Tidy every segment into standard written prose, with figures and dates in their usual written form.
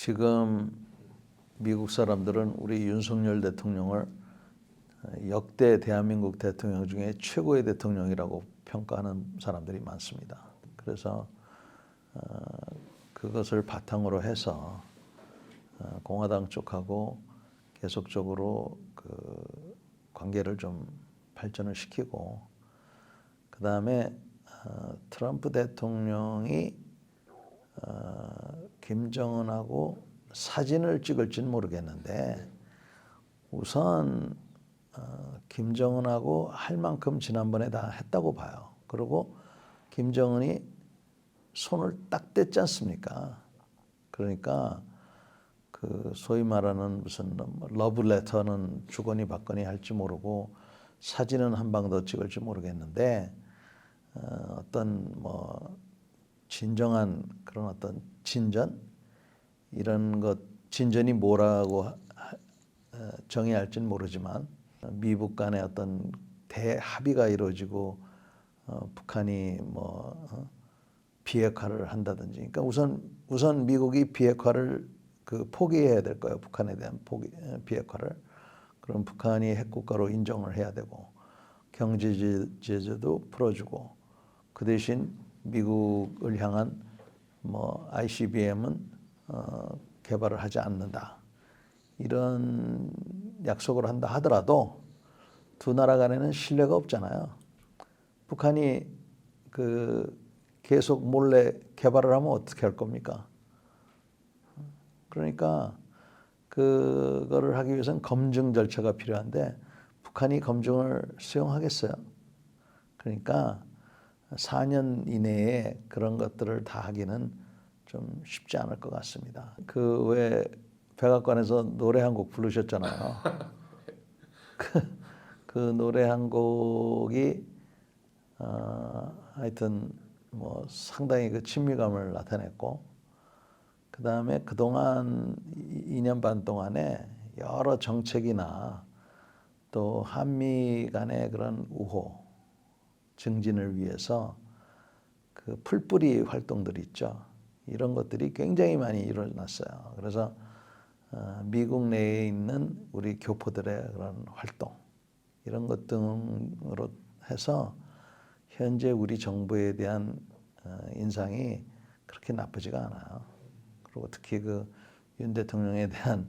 지금 미국 사람들은 우리 윤석열 대통령을 역대 대한민국 대통령 중에 최고의 대통령이라고 평가하는 사람들이 많습니다. 그래서 그것을 바탕으로 해서 공화당 쪽하고 계속적으로 그 관계를 좀 발전을 시키고, 그 다음에 트럼프 대통령이 김정은하고 사진을 찍을지는 모르겠는데 우선 김정은하고 할 만큼 지난번에 다 했다고 봐요. 그리고 김정은이 손을 딱 댔지 않습니까? 그러니까 그 소위 말하는 무슨 러브레터는 주거니 받거니 할지 모르고 사진은 한 방 더 찍을지 모르겠는데 어떤 뭐 진정한 그런 어떤 진전 이런 것, 진전이 뭐라고 정의할지는 모르지만 미북 간의 어떤 대합의가 이루어지고 북한이 뭐 비핵화를 한다든지, 그러니까 우선 미국이 비핵화를 포기해야 될 거예요. 북한에 대한 비핵화를. 그럼 북한이 핵국가로 인정을 해야 되고 경제 제재도 풀어주고, 그 대신 미국을 향한 뭐 ICBM은 개발을 하지 않는다, 이런 약속을 한다 하더라도 두 나라 간에는 신뢰가 없잖아요. 북한이 계속 몰래 개발을 하면 어떻게 할 겁니까? 그러니까 그거를 하기 위해서는 검증 절차가 필요한데 북한이 검증을 수용하겠어요? 그러니까 4년 이내에 그런 것들을 다 하기는 좀 쉽지 않을 것 같습니다. 그 왜 백악관에서 노래 한 곡 부르셨잖아요. 그 노래 한 곡이 하여튼 뭐 상당히 그 친밀감을 나타냈고, 그 다음에 그동안 2년 반 동안에 여러 정책이나 또 한미 간의 그런 우호 증진을 위해서 그 풀뿌리 활동들이 있죠. 이런 것들이 굉장히 많이 일어났어요. 그래서 미국 내에 있는 우리 교포들의 그런 활동, 이런 것 등으로 해서 현재 우리 정부에 대한 인상이 그렇게 나쁘지가 않아요. 그리고 특히 그 윤 대통령에 대한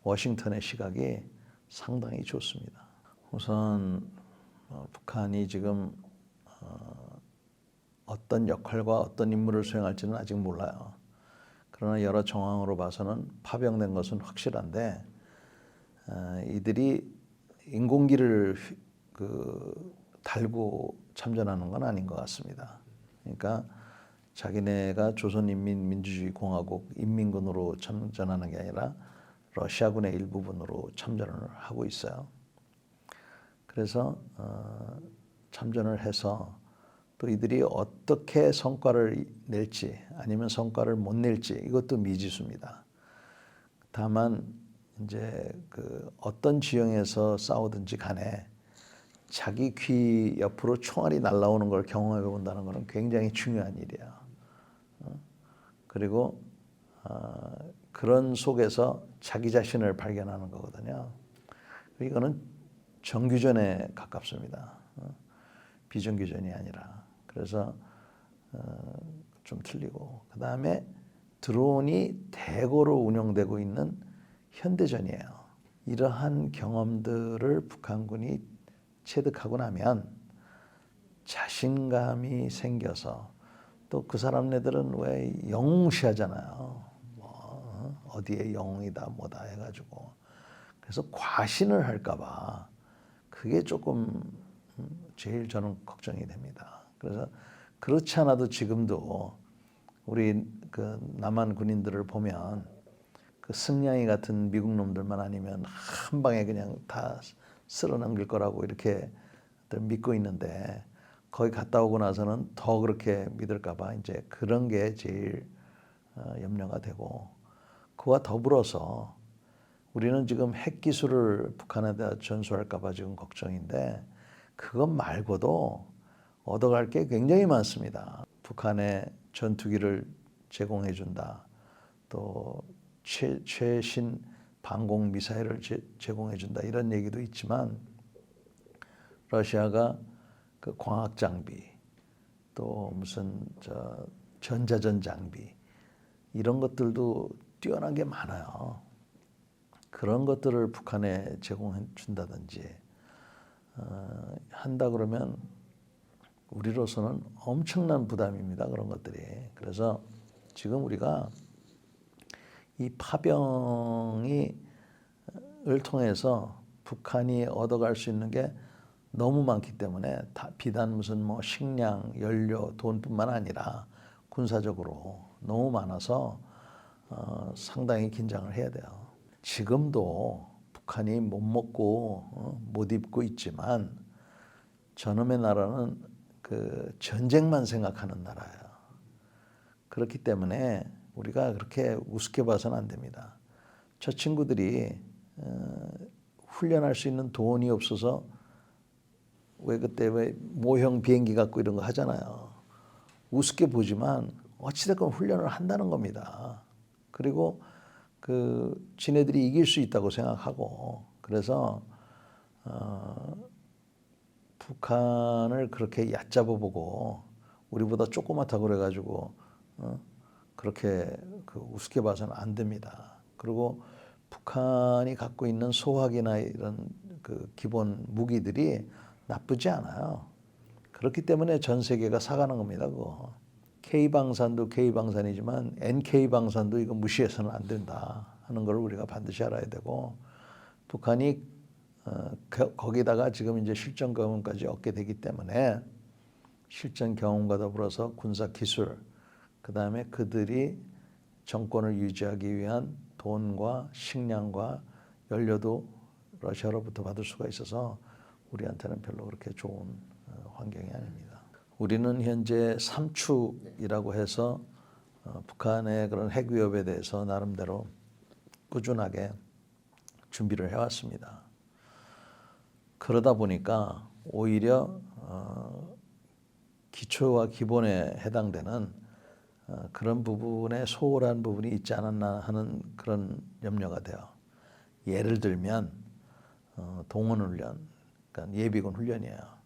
워싱턴의 시각이 상당히 좋습니다. 우선 북한이 지금 어떤 역할과 어떤 임무를 수행할지는 아직 몰라요. 그러나 여러 정황으로 봐서는 파병된 것은 확실한데 이들이 인공기를 달고 참전하는 건 아닌 것 같습니다. 그러니까 자기네가 조선인민민주주의공화국 인민군으로 참전하는 게 아니라 러시아군의 일부분으로 참전을 하고 있어요. 그래서 참전을 해서 또 이들이 어떻게 성과를 낼지 아니면 성과를 못 낼지 이것도 미지수입니다. 다만 이제 어떤 지형에서 싸우든지 간에 자기 귀 옆으로 총알이 날아오는 걸 경험해 본다는 것은 굉장히 중요한 일이야. 그리고 그런 속에서 자기 자신을 발견하는 거거든요. 이거는 정규전에 가깝습니다. 비정규전이 아니라. 그래서 좀 틀리고, 그 다음에 드론이 대거로 운영되고 있는 현대전이에요. 이러한 경험들을 북한군이 체득하고 나면 자신감이 생겨서, 또 그 사람네들은 왜 영웅시하잖아요. 뭐 어디에 영웅이다 뭐다 해가지고. 그래서 과신을 할까봐 그게 조금 제일 저는 걱정이 됩니다. 그래서 그렇지 않아도 지금도 우리 그 남한 군인들을 보면 그 승냥이 같은 미국 놈들만 아니면 한 방에 그냥 다 쓸어넘길 거라고 이렇게 믿고 있는데, 거기 갔다 오고 나서는 더 그렇게 믿을까봐 이제 그런 게 제일 염려가 되고, 그와 더불어서 우리는 지금 핵 기술을 북한에다 전수할까봐 지금 걱정인데, 그것 말고도 얻어갈 게 굉장히 많습니다. 북한에 전투기를 제공해 준다. 또 최신 방공 미사일을 제공해 준다 이런 얘기도 있지만 러시아가 그 광학 장비 또 무슨 전자전 장비 이런 것들도 뛰어난 게 많아요. 그런 것들을 북한에 제공해 준다든지 한다 그러면 우리로서는 엄청난 부담입니다. 그런 것들이. 그래서 지금 우리가 이 파병을 통해서 북한이 얻어갈 수 있는 게 너무 많기 때문에 비단 무슨 뭐 식량, 연료, 돈뿐만 아니라 군사적으로 너무 많아서 상당히 긴장을 해야 돼요. 지금도 북한이 못 먹고 못 입고 있지만 저놈의 나라는 그 전쟁만 생각하는 나라예요. 그렇기 때문에 우리가 그렇게 우습게 봐서는 안 됩니다. 저 친구들이 훈련할 수 있는 돈이 없어서 왜 그때 왜 모형 비행기 갖고 이런 거 하잖아요. 우습게 보지만 어찌됐건 훈련을 한다는 겁니다. 그리고 그 지네들이 이길 수 있다고 생각하고 그래서 북한을 그렇게 얕잡아 보고 우리보다 조그맣다고 그래가지고 그렇게 우습게 봐서는 안 됩니다. 그리고 북한이 갖고 있는 소화기나 이런 그 기본 무기들이 나쁘지 않아요. 그렇기 때문에 전 세계가 사가는 겁니다. 그거. K방산도 K방산이지만 NK방산도 이거 무시해서는 안 된다 하는 걸 우리가 반드시 알아야 되고 북한이 거기다가 지금 이제 실전 경험까지 얻게 되기 때문에 실전 경험과 더불어서 군사 기술 그다음에 그들이 정권을 유지하기 위한 돈과 식량과 연료도 러시아로부터 받을 수가 있어서 우리한테는 별로 그렇게 좋은 환경이 아닙니다. 우리는 현재 삼축이라고 해서 북한의 그런 핵 위협에 대해서 나름대로 꾸준하게 준비를 해왔습니다. 그러다 보니까 오히려 기초와 기본에 해당되는 그런 부분에 소홀한 부분이 있지 않았나 하는 그런 염려가 돼요. 예를 들면 동원훈련, 그러니까 예비군 훈련이에요.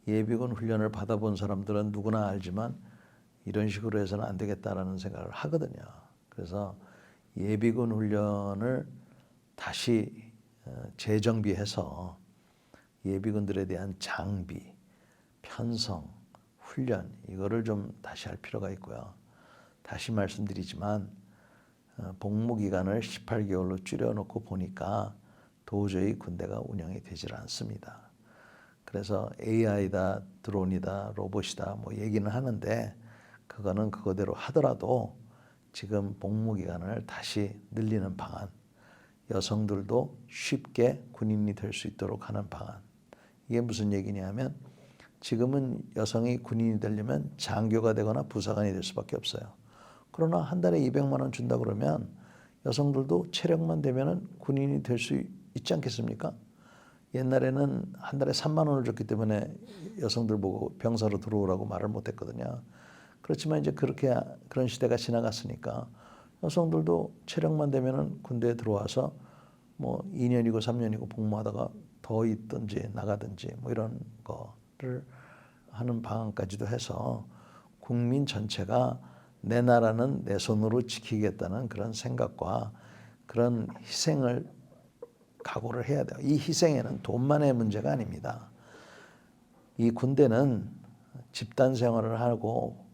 예비군 훈련을 받아본 사람들은 누구나 알지만 이런 식으로 해서는 안 되겠다라는 생각을 하거든요. 그래서 예비군 훈련을 다시 재정비해서 예비군들에 대한 장비, 편성, 훈련 이거를 좀 다시 할 필요가 있고요. 다시 말씀드리지만 복무 기간을 18개월로 줄여놓고 보니까 도저히 군대가 운영이 되질 않습니다. 그래서 AI다, 드론이다, 로봇이다 뭐 얘기는 하는데 그거는 그거대로 하더라도 지금 복무 기간을 다시 늘리는 방안, 여성들도 쉽게 군인이 될 수 있도록 하는 방안. 이게 무슨 얘기냐면 지금은 여성이 군인이 되려면 장교가 되거나 부사관이 될 수밖에 없어요. 그러나 한 달에 200만 원 준다 그러면 여성들도 체력만 되면은 군인이 될 수 있지 않겠습니까? 옛날에는 한 달에 3만 원을 줬기 때문에 여성들 보고 병사로 들어오라고 말을 못했거든요. 그렇지만 이제 그런 시대가 지나갔으니까 여성들도 체력만 되면은 군대에 들어와서 뭐 2년이고 3년이고 복무하다가 더 있든지 나가든지 뭐 이런 거를 하는 방안까지도 해서 국민 전체가 내 나라는 내 손으로 지키겠다는 그런 생각과 그런 희생을 각오를 해야 돼요. 이 희생에는 돈만의 문제가 아닙니다. 이 군대는 집단 생활을 하고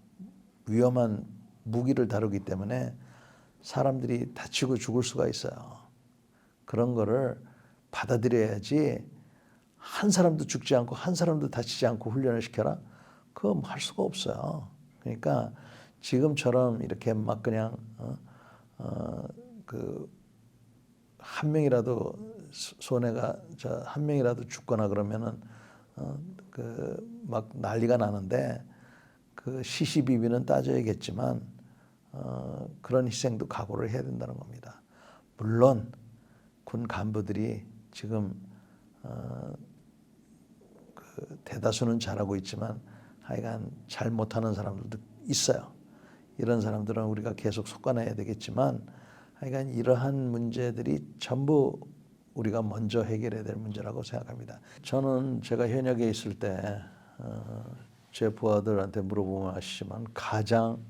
위험한 무기를 다루기 때문에 사람들이 다치고 죽을 수가 있어요. 그런 거를 받아들여야지 한 사람도 죽지 않고 한 사람도 다치지 않고 훈련을 시켜라? 그거 할 수가 없어요. 그러니까 지금처럼 이렇게 막 그냥 한 명이라도 손해가 한 명이라도 죽거나 그러면은 막 난리가 나는데 그 시시비비는 따져야겠지만 그런 희생도 각오를 해야 된다는 겁니다. 물론 군 간부들이 지금 대다수는 잘하고 있지만 하여간 잘 못하는 사람들도 있어요. 이런 사람들은 우리가 계속 속아내야 되겠지만 하여간 이러한 문제들이 전부 우리가 먼저 해결해야 될 문제라고 생각합니다. 저는 제가 현역에 있을 때 제 부하들한테 물어보면 아시지만 가장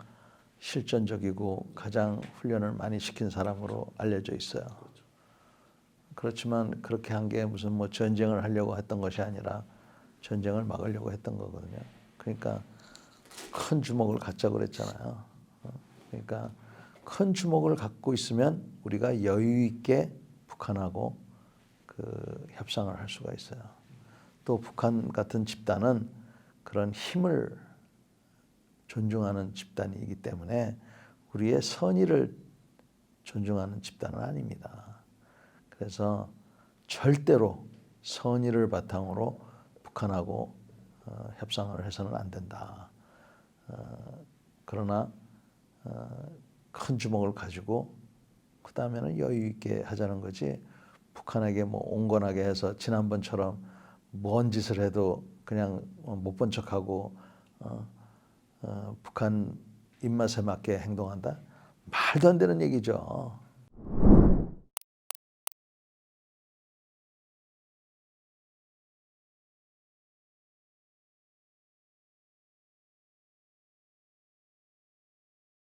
실전적이고 가장 훈련을 많이 시킨 사람으로 알려져 있어요. 그렇지만 그렇게 한 게 무슨 뭐 전쟁을 하려고 했던 것이 아니라 전쟁을 막으려고 했던 거거든요. 그러니까 큰 주먹을 갖자고 그랬잖아요. 그러니까 큰 주먹을 갖고 있으면 우리가 여유 있게 북한하고 그 협상을 할 수가 있어요. 또 북한 같은 집단은 그런 힘을 존중하는 집단이기 때문에 우리의 선의를 존중하는 집단은 아닙니다. 그래서 절대로 선의를 바탕으로 북한하고 협상을 해서는 안 된다. 그러나 큰 주먹을 가지고 그 다음에는 여유 있게 하자는 거지. 북한에게 뭐 온건하게 해서 지난번처럼 뭔 짓을 해도 그냥 못 본 척하고 북한 입맛에 맞게 행동한다? 말도 안 되는 얘기죠.